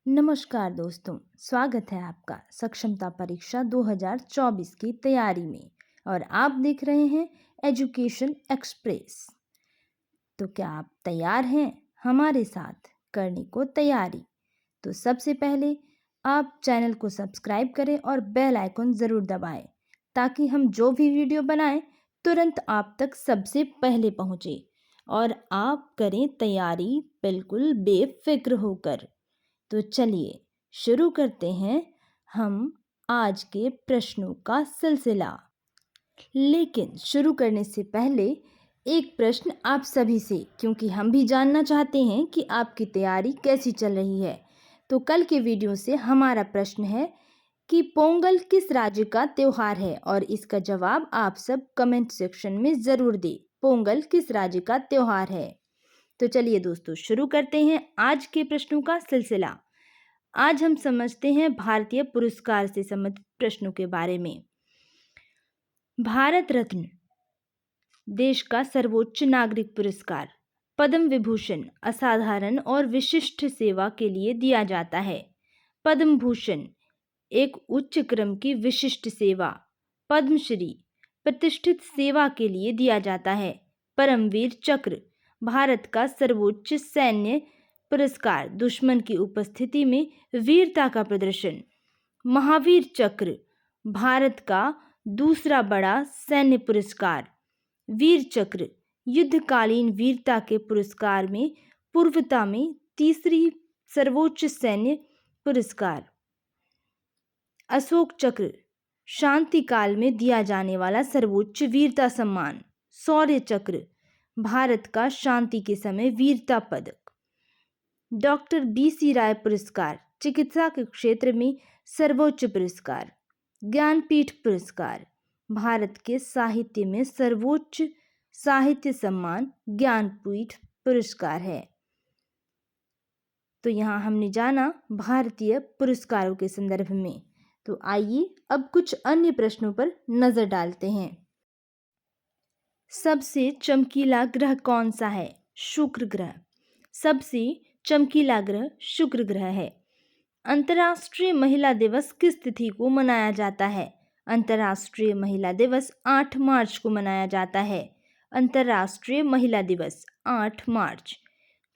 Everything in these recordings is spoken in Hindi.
नमस्कार दोस्तों, स्वागत है आपका सक्षमता परीक्षा 2024 की तैयारी में। और आप देख रहे हैं एजुकेशन एक्सप्रेस। तो क्या आप तैयार हैं हमारे साथ करने को तैयारी? तो सबसे पहले आप चैनल को सब्सक्राइब करें और बेल आइकन ज़रूर दबाएं ताकि हम जो भी वीडियो बनाएं तुरंत आप तक सबसे पहले पहुंचे। और आप करें तैयारी बिल्कुल बेफिक्र होकर। तो चलिए शुरू करते हैं हम आज के प्रश्नों का सिलसिला। लेकिन शुरू करने से पहले एक प्रश्न आप सभी से, क्योंकि हम भी जानना चाहते हैं कि आपकी तैयारी कैसी चल रही है। तो कल के वीडियो से हमारा प्रश्न है कि पोंगल किस राज्य का त्योहार है, और इसका जवाब आप सब कमेंट सेक्शन में ज़रूर दें। पोंगल किस राज्य का त्योहार है? तो चलिए दोस्तों शुरू करते हैं आज के प्रश्नों का सिलसिला। आज हम समझते हैं भारतीय पुरस्कार से संबंधित प्रश्नों के बारे में। भारत रत्न देश का सर्वोच्च नागरिक पुरस्कार, पद्म विभूषण असाधारण और विशिष्ट सेवा के लिए दिया जाता है। पद्म भूषण एक उच्च क्रम की विशिष्ट सेवा। पद्मश्री प्रतिष्ठित सेवा के लिए दिया जाता है। परमवीर चक्र भारत का सर्वोच्च सैन्य पुरस्कार, दुश्मन की उपस्थिति में वीरता का प्रदर्शन। महावीर चक्र भारत का दूसरा बड़ा सैन्य पुरस्कार। वीर चक्र युद्धकालीन वीरता के पुरस्कार में पूर्वता में तीसरी सर्वोच्च सैन्य पुरस्कार। अशोक चक्र शांति काल में दिया जाने वाला सर्वोच्च वीरता सम्मान। शौर्य चक्र भारत का शांति के समय वीरता पदक। डॉक्टर BC राय पुरस्कार चिकित्सा के क्षेत्र में सर्वोच्च पुरस्कार। ज्ञानपीठ पुरस्कार भारत के साहित्य में सर्वोच्च साहित्य सम्मान ज्ञानपीठ पुरस्कार है। तो यहाँ हमने जाना भारतीय पुरस्कारों के संदर्भ में। तो आइए अब कुछ अन्य प्रश्नों पर नजर डालते हैं। सबसे चमकीला ग्रह कौन सा है? शुक्र ग्रह। सबसे चमकीला ग्रह शुक्र ग्रह है। अंतर्राष्ट्रीय महिला दिवस किस तिथि को मनाया जाता है? अंतर्राष्ट्रीय महिला दिवस 8 मार्च को मनाया जाता है। अंतर्राष्ट्रीय महिला दिवस 8 मार्च।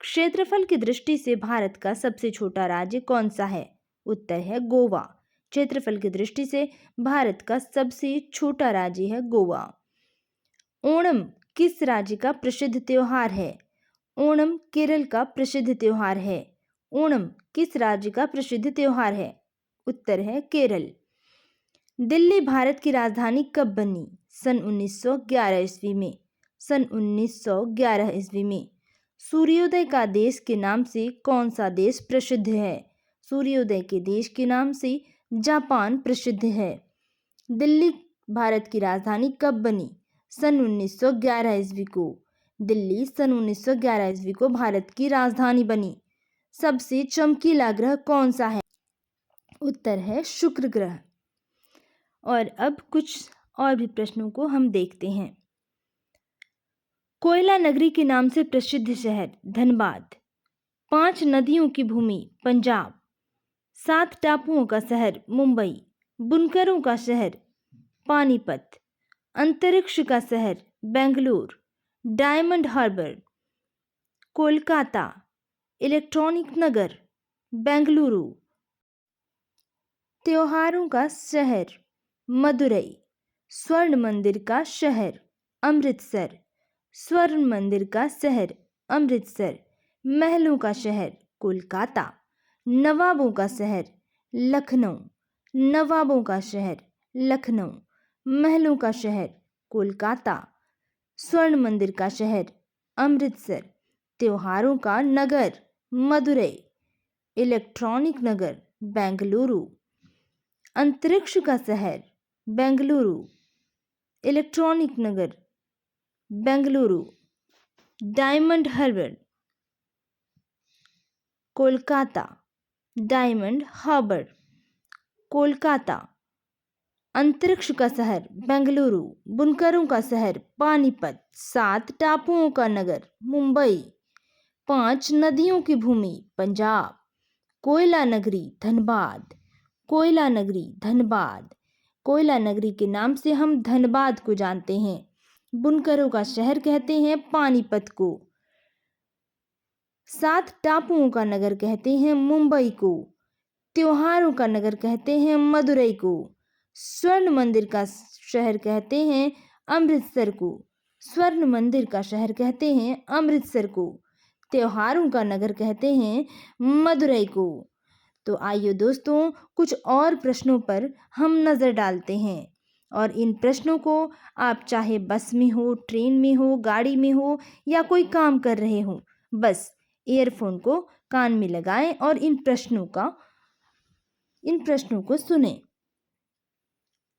क्षेत्रफल की दृष्टि से भारत का सबसे छोटा राज्य कौन सा है? उत्तर है गोवा। क्षेत्रफल की दृष्टि से भारत का सबसे छोटा राज्य है गोवा। ओणम किस राज्य का प्रसिद्ध त्योहार है? ओणम केरल का प्रसिद्ध त्योहार है। ओणम किस राज्य का प्रसिद्ध त्योहार है? उत्तर है केरल। दिल्ली भारत की राजधानी कब बनी? सन 1911 ईस्वी में। सन 1911 ईस्वी में। सूर्योदय का देश के नाम से कौन सा देश प्रसिद्ध है? सूर्योदय के देश के नाम से जापान प्रसिद्ध है। दिल्ली भारत की राजधानी कब बनी? सन 1911 ईस्वी को। दिल्ली सन 1911 ईस्वी को भारत की राजधानी बनी। सबसे चमकीला ग्रह कौन सा है? उत्तर है शुक्र ग्रह। और अब कुछ और भी प्रश्नों को हम देखते हैं। कोयला नगरी के नाम से प्रसिद्ध शहर धनबाद। 5 नदियों की भूमि पंजाब। 7 टापुओं का शहर मुंबई। बुनकरों का शहर पानीपत। अंतरिक्ष का शहर बेंगलुरु। डायमंड हार्बर कोलकाता। इलेक्ट्रॉनिक नगर बेंगलुरु। त्योहारों का शहर मदुरई। स्वर्ण मंदिर का शहर अमृतसर। स्वर्ण मंदिर का शहर अमृतसर। महलों का शहर कोलकाता। नवाबों का शहर लखनऊ। नवाबों का शहर लखनऊ। महलों का शहर कोलकाता। स्वर्ण मंदिर का शहर अमृतसर। त्योहारों का नगर मदुरई। इलेक्ट्रॉनिक नगर बेंगलुरु। अंतरिक्ष का शहर बेंगलुरु। इलेक्ट्रॉनिक नगर बेंगलुरु। डायमंड हार्बर कोलकाता। डायमंड हार्बर कोलकाता। अंतरिक्ष का शहर बेंगलुरु। बुनकरों का शहर पानीपत। 7 टापुओं का नगर मुंबई। 5 नदियों की भूमि पंजाब। कोयला नगरी धनबाद, कोयला नगरी धनबाद। कोयला नगरी के नाम से हम धनबाद को जानते हैं। बुनकरों का शहर कहते हैं पानीपत को। 7 टापुओं का नगर कहते हैं मुंबई को। त्योहारों का नगर कहते हैं मदुरई को। स्वर्ण मंदिर का शहर कहते हैं अमृतसर को। स्वर्ण मंदिर का शहर कहते हैं अमृतसर को। त्योहारों का नगर कहते हैं मदुरई को। तो आइए दोस्तों, कुछ और प्रश्नों पर हम नज़र डालते हैं, और इन प्रश्नों को आप चाहे बस में हो, ट्रेन में हो, गाड़ी में हो या कोई काम कर रहे हो, बस ईयरफोन को कान में लगाएं और इन प्रश्नों को सुनें।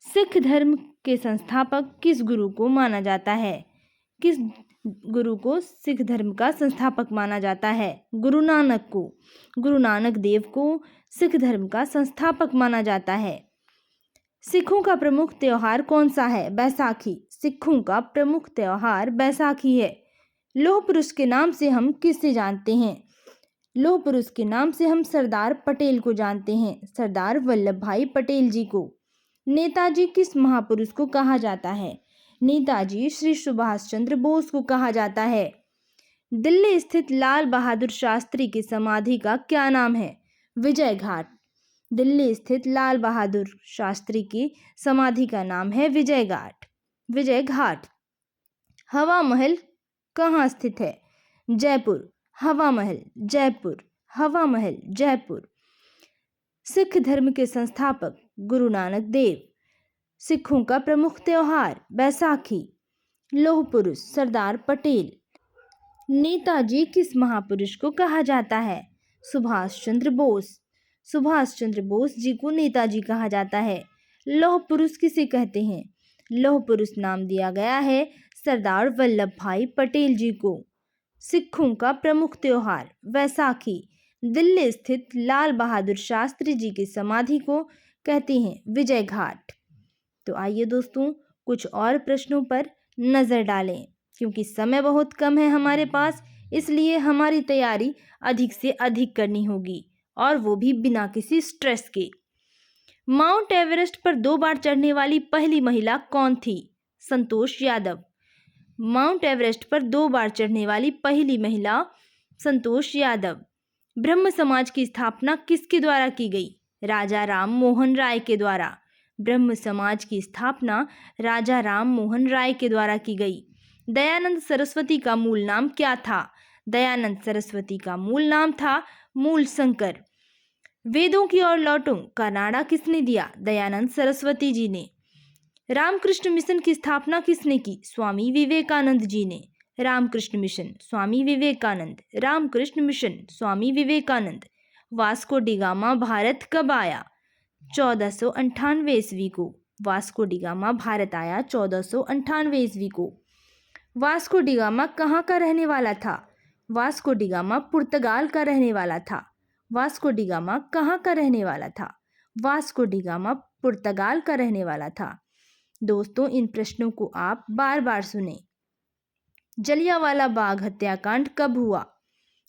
सिख धर्म के संस्थापक किस गुरु को माना जाता है? किस गुरु को सिख धर्म का संस्थापक माना जाता है? गुरु नानक को। गुरु नानक देव को सिख धर्म का संस्थापक माना जाता है। सिखों का प्रमुख त्योहार कौन सा है? बैसाखी। सिखों का प्रमुख त्योहार बैसाखी है। लौह पुरुष के नाम से हम किसे जानते हैं? लौह पुरुष के नाम से हम सरदार पटेल को जानते हैं, सरदार वल्लभ भाई पटेल जी को। नेताजी किस महापुरुष को कहा जाता है? नेताजी श्री सुभाष चंद्र बोस को कहा जाता है। दिल्ली स्थित लाल बहादुर शास्त्री की समाधि का क्या नाम है? विजय घाट। दिल्ली स्थित लाल बहादुर शास्त्री की समाधि का नाम है विजय घाट। हवा महल कहाँ स्थित है? जयपुर। हवा महल जयपुर। हवा महल जयपुर। सिख धर्म के संस्थापक गुरु नानक देव। सिखों का प्रमुख त्योहार बैसाखी। लौह पुरुष सरदार पटेल। नेताजी किस महापुरुष को कहा जाता है? सुभाष चंद्र बोस। सुभाष चंद्र बोस जी को नेताजी कहा जाता है। लौह पुरुष किसे कहते हैं? लौह पुरुष नाम दिया गया है सरदार वल्लभ भाई पटेल जी को। सिखों का प्रमुख त्योहार वैसाखी। दिल्ली स्थित लाल बहादुर शास्त्री जी की समाधि को कहते हैं विजय घाट। तो आइए दोस्तों, कुछ और प्रश्नों पर नज़र डालें। क्योंकि समय बहुत कम है हमारे पास, इसलिए हमारी तैयारी अधिक से अधिक करनी होगी, और वो भी बिना किसी स्ट्रेस के। माउंट एवरेस्ट पर 2 बार चढ़ने वाली पहली महिला कौन थी? संतोष यादव। माउंट एवरेस्ट पर 2 बार चढ़ने वाली पहली महिला संतोष यादव। ब्रह्म समाज की स्थापना किसके द्वारा की गई? राजा राम मोहन राय के द्वारा। ब्रह्म समाज की स्थापना राजा राम मोहन राय के द्वारा की गई। दयानंद सरस्वती का मूल नाम क्या था? दयानंद सरस्वती का मूल नाम था मूल शंकर। वेदों की ओर लौटूं का नारा किसने दिया? दयानंद सरस्वती जी ने। रामकृष्ण मिशन की स्थापना किसने की? स्वामी विवेकानंद जी ने। Ramakrishna Mission Swami Vivekananda. Ramakrishna Mission Swami Vivekananda. Vasco da Gama Bharat कब आया? 1498 ईस्वी को। वास्को डी गामा भारत आया 1498 ईस्वी को। वास्को डी गामा कहाँ का रहने वाला था? वास्को डी गामा पुर्तगाल का रहने वाला था। वास्को डी गामा कहाँ का रहने वाला था? वास्को डी गामा पुर्तगाल का रहने वाला था। दोस्तों, इन प्रश्नों को आप बार बार सुनें। जलियांवाला बाग हत्याकांड कब हुआ?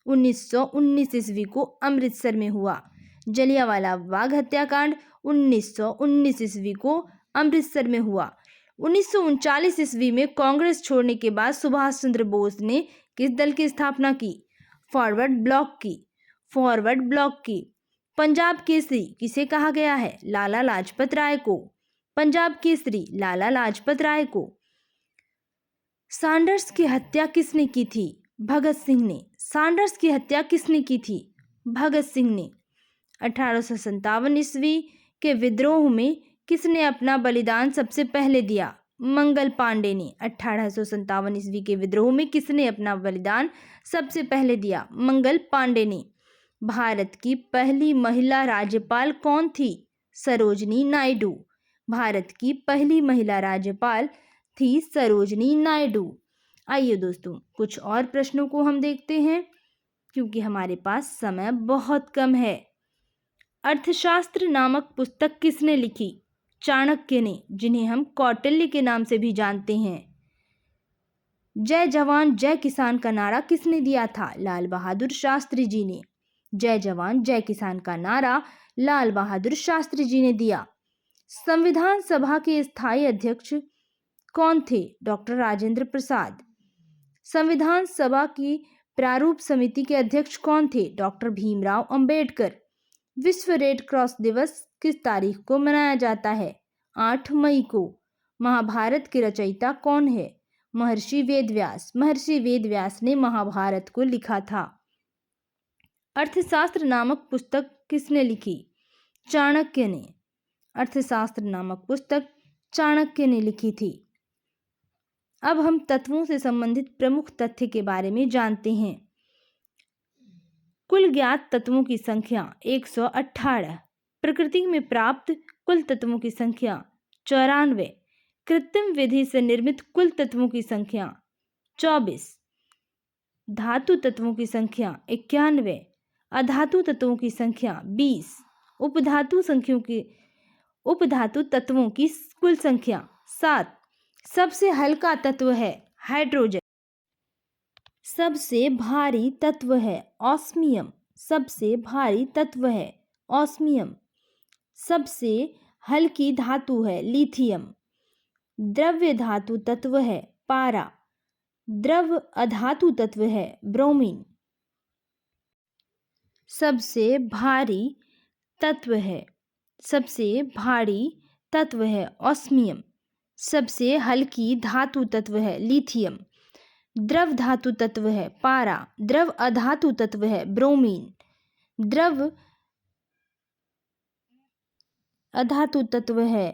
1919 ईस्वी को अमृतसर में हुआ। जलियांवाला बाग हत्याकांड 1919 ईस्वी को अमृतसर में हुआ। 1939 ईस्वी में कांग्रेस छोड़ने के बाद सुभाष चंद्र बोस ने किस दल की स्थापना की? फॉरवर्ड ब्लॉक की। पंजाब केसरी किसे कहा गया है? लाला लाजपत राय को। पंजाब केसरी लाला लाजपत राय को। सैंडर्स की हत्या किसने की थी? भगत सिंह ने। सैंडर्स की हत्या किसने की थी? भगत सिंह ने। 1857 ईस्वी के विद्रोह में किसने अपना बलिदान सबसे पहले दिया? मंगल पांडे ने। 1857 ईस्वी के विद्रोह में किसने अपना बलिदान सबसे पहले दिया? मंगल पांडे ने। भारत की पहली महिला राज्यपाल कौन थी? सरोजनी नायडू। भारत की पहली महिला राज्यपाल थी सरोजनी नायडू। आइए दोस्तों, कुछ और प्रश्नों को हम देखते हैं, क्योंकि हमारे पास समय बहुत कम है। अर्थशास्त्र नामक पुस्तक किसने लिखी? चाणक्य ने, जिन्हें हम कौटिल्य के नाम से भी जानते हैं। जय जवान जय किसान का नारा किसने दिया था? लाल बहादुर शास्त्री जी ने। जय जवान जय किसान का नारा लाल बहादुर शास्त्री जी ने दिया। संविधान सभा के स्थायी अध्यक्ष कौन थे? डॉक्टर राजेंद्र प्रसाद। संविधान सभा की प्रारूप समिति के अध्यक्ष कौन थे? डॉक्टर भीमराव अंबेडकर। विश्व रेड क्रॉस दिवस किस तारीख को मनाया जाता है? 8 मई को। महाभारत के रचयिता कौन है? महर्षि वेदव्यास। महर्षि वेदव्यास ने महाभारत को लिखा था। अर्थशास्त्र नामक पुस्तक किसने लिखी? चाणक्य ने। अर्थशास्त्र नामक पुस्तक चाणक्य ने लिखी थी। अब हम तत्वों से संबंधित प्रमुख तथ्य के बारे में जानते हैं। कुल ज्ञात तत्वों की संख्या 118। प्रकृति में प्राप्त कुल तत्वों की संख्या 94। कृत्रिम विधि से निर्मित कुल तत्वों की संख्या 24। धातु तत्वों की संख्या 91। अधातु तत्वों की संख्या 20। उपधातु तत्वों की कुल संख्या 7। सबसे हल्का तत्व है हाइड्रोजन। सबसे भारी तत्व है ऑस्मियम। सबसे भारी तत्व है ऑस्मियम। सबसे हल्की धातु है लिथियम। द्रव्य धातु तत्व है पारा। द्रव अधातु तत्व है ब्रोमीन। सबसे भारी तत्व है ऑस्मियम। सबसे हल्की धातु तत्व है लिथियम। द्रव धातु तत्व है पारा। द्रव अधातु तत्व है ब्रोमीन। द्रव अधातु तत्व है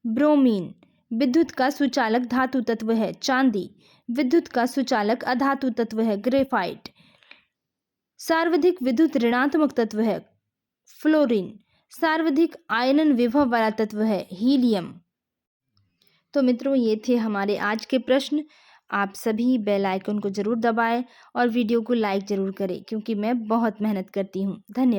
ब्रोमीन। विद्युत का सुचालक धातु तत्व है चांदी। विद्युत का सुचालक अधातु तत्व है ग्रेफाइट। सर्वाधिक विद्युत ऋणात्मक तत्व है फ्लोरीन। सर्वाधिक आयनन विभव वाला तत्व है हीलियम। तो मित्रों, ये थे हमारे आज के प्रश्न। आप सभी बेल आइकन को जरूर दबाएं और वीडियो को लाइक जरूर करें, क्योंकि मैं बहुत मेहनत करती हूँ। धन्यवाद।